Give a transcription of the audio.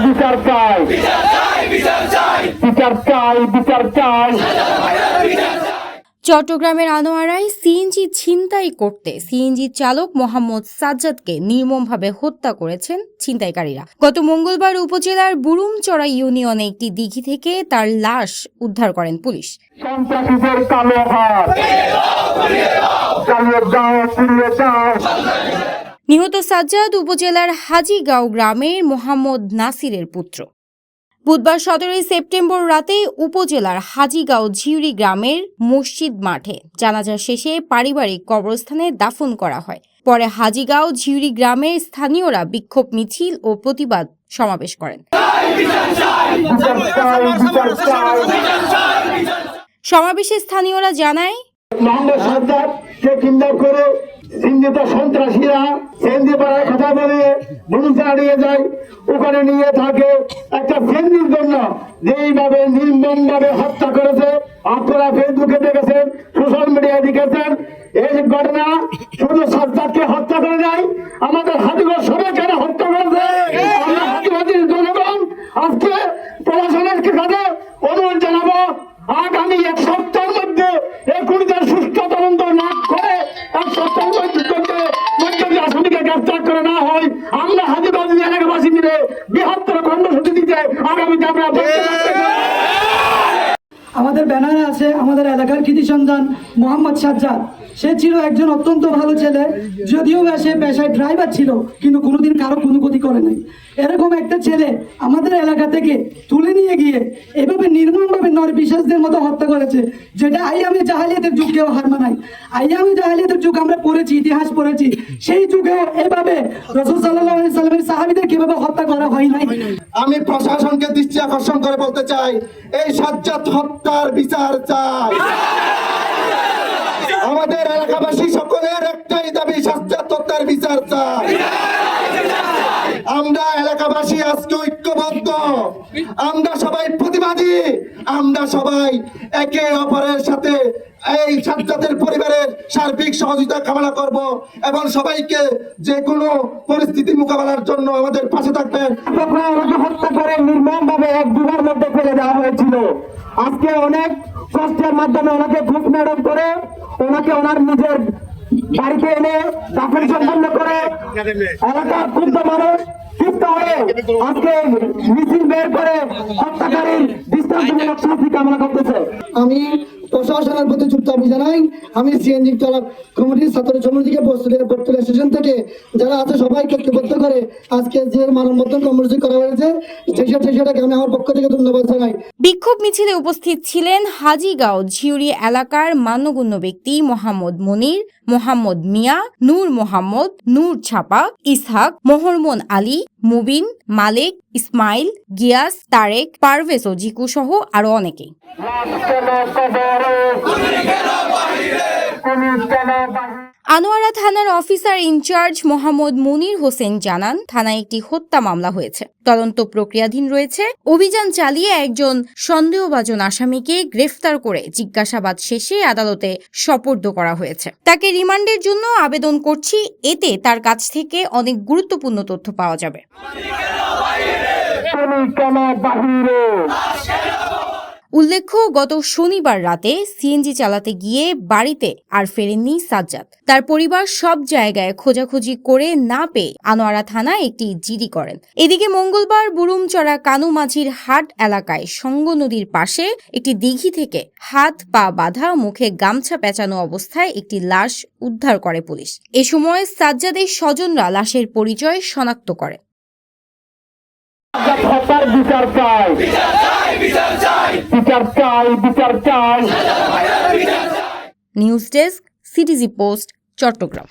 বিচার চাই, বিচার চাই, বিচার চাই। চট্টগ্রামের আনোয়ারায় সিএনজি ছিনতাই করতে সিএনজি চালক মোহাম্মদ সাজ্জাদকে নির্মমভাবে হত্যা করেছেন ছিনতাইকারীরা। গত মঙ্গলবার উপজেলার বুরুমচড়া ইউনিয়নে একটি দিঘি থেকে তার লাশ উদ্ধার করেন পুলিশ। সন্ত্রাসীদের কালো হাত চালিয়ে যাও, পুড়িয়ে যাও। নিহত সাজ্জাদ উপজেলার হাজীগাঁও গ্রামের মোহাম্মদ নাসিরের পুত্র। বুধবার 17 সেপ্টেম্বর রাতে উপজেলার হাজীগাঁও ঝিউরি গ্রামের মসজিদ মাঠে জানাজা শেষে পারিবারিক কবরস্থানে দাফন করা হয়। পরে হাজীগাঁও ঝিউরি গ্রামের স্থানীয়রা বিক্ষোভ মিছিল ও প্রতিবাদ সমাবেশ করেন। সমাবেশে স্থানীয়রা জানায়, মোহাম্মদ সাজ্জাদকে কিডন্যাপ করে চিহ্নিত সন্ত্রাসীরা সেন্দি পাড়ার কথা বলে বুরুমচড়া নিয়ে যায়। ওখানে নিয়ে থাকে একটা সেন্দির জন্য যেইভাবে নির্মমভাবে হত্যা করেছে। আপনারা ফেসবুকে দেখেছেন, সোশ্যাল মিডিয়ায় দেখেছেন। এই ঘটনা শুধু সাজ্জাদকে হত্যা করে নাই, আমাদের হাজীগঞ্জ সবাইকে হত্যা করেছে। আমরা হাজীগঞ্জের জনগণ আজকে প্রশাসনের কাছে অনুরোধ জানাবো, আগামী এক সপ্তাহের মধ্যে এই খুনিদের সুষ্ঠু তদন্ত না করে এক সপ্তাহের মধ্যে আসামিকে গ্রেফতার করে না হয়, আমরা হাজীগঞ্জ এলাকাবাসী মিলে বৃহত্তর কর্মসূচি দিতে আগামীতে আমরা আমাদের ব্যানারে আছে আমাদের এলাকার কৃতি সন্তান মোহাম্মদ সাজ্জাদ। সে ছিল একজন অত্যন্ত ভালো ছেলে, যদিও সে পেশায় ড্রাইভার ছিল, কিন্তু কোনোদিন কারো কোনো ক্ষতি করে নাই। এরকম একটা ছেলে আমাদের এলাকা থেকে তুলে নিয়ে গিয়ে এভাবে নির্মমভাবে নরপিশাচদের মতো হত্যা করেছে, যেটা আইয়ামে জাহালিয়াতের যুগেও হার মানায়। আইয়ামে জাহালিয়াতের যুগ আমরা পড়েছি, ইতিহাস পড়েছি, সেই যুগেও এভাবে রাসূল সাল্লাল্লাহু আলাইহি সাল্লামের সাহাবীদের কিভাবে হত্যা করা হয় নাই। আমি প্রশাসনকে দৃষ্টি আকর্ষণ করে বলতে চাই, এই সাজ্জাদ হত্যার বিচার চাই। আমাদের এলাকাবাসী সকলের একটাই দাবি, সাজ্জাদ হত্যার বিচার চাই। আমরা এলাকাবাসী আজকে ঐক্যবদ্ধ, আমরা সবাই প্রতিবাদী, আমরা সবাই একে অপরের সাথে এই সাজ্জাদের পরিবারের সার্বিক সহযোগিতা কামনা করব এবং সবাইকে যে কোনো পরিস্থিতি মোকাবেলার জন্য আমাদের পাশে থাকবেন। হত্যা করে নির্মমভাবে এক দিনের মধ্যে ফেলে দেওয়া হয়েছিল। আজকে অনেক কষ্টের মাধ্যমে ওনাকে ঘুষ ম্যাডাম করে ওনাকে ওনার নিজের বাড়িতে এনে দাফন সম্পন্ন করে এলাকার ক্ষুব্ধ মানুষ ক্ষিপ্ত হয়ে আজকে মিছিল বের করে হত্যাকারীর দৃষ্টান্তমূলক শাস্তি কামনা করতেছে। আমি প্রশাসনের প্রতি যুক্ত দাবি জানাই। আমি সিএনজি চালক কমিটির ছাত্র সমিতিকে বর্তলা স্টেশন থেকে যারা আছে সবাইকে ঐক্যবদ্ধ করে আজকে যে মানববন্ধন কর্মসূচি করা হয়েছে সেটাকে আমি আমার পক্ষ থেকে ধন্যবাদ জানাই। বিক্ষোভ মিছিলে উপস্থিত ছিলেন হাজীগাঁও ঝিউরি এলাকার মান্যগণ্য ব্যক্তি মোহাম্মদ মনির, মোহাম্মদ মিয়া, নূর মোহাম্মদ, নূর ছাপা, ইসহাক, মোহরমন আলী, মুবিন, মালিক, ইসমাইল, গিয়াস, তারেক, পারভেজ ও জিকু সহ আরো অনেকেই। আনোয়ারা থানার অফিসার ইনচার্জ মোহাম্মদ মুনির হোসেন জানান, থানায় একটি হত্যা মামলা হয়েছে, তদন্ত প্রক্রিয়াধীন রয়েছে। অভিযান চালিয়ে একজন সন্দেহভাজন আসামিকে গ্রেফতার করে জিজ্ঞাসাবাদ শেষে আদালতে সোপর্দ করা হয়েছে। তাকে রিমান্ডের জন্য আবেদন করছি, এতে তার কাছ থেকে অনেক গুরুত্বপূর্ণ তথ্য পাওয়া যাবে। উল্লেখ্য, গত শনিবার রাতে সিএনজি চালাতে গিয়ে বাড়িতে আর ফেরেননি সাজ্জাদ। তার পরিবার সব জায়গায় খোঁজাখুঁজি করে না পেয়ে আনোয়ারা থানায় একটি জিডি করেন। এদিকে মঙ্গলবার বুরুমচড়া কানুমাঝির হাট এলাকায় সঙ্গ নদীর পাশে একটি দিঘি থেকে হাত পা বাঁধা, মুখে গামছা পেঁচানো অবস্থায় একটি লাশ উদ্ধার করে পুলিশ। এ সময় সাজ্জাদের স্বজনরা লাশের পরিচয় শনাক্ত করে। বিচার চাই, বিচার চাই, বিচার চাই। News desk, CTG post, Chittagong.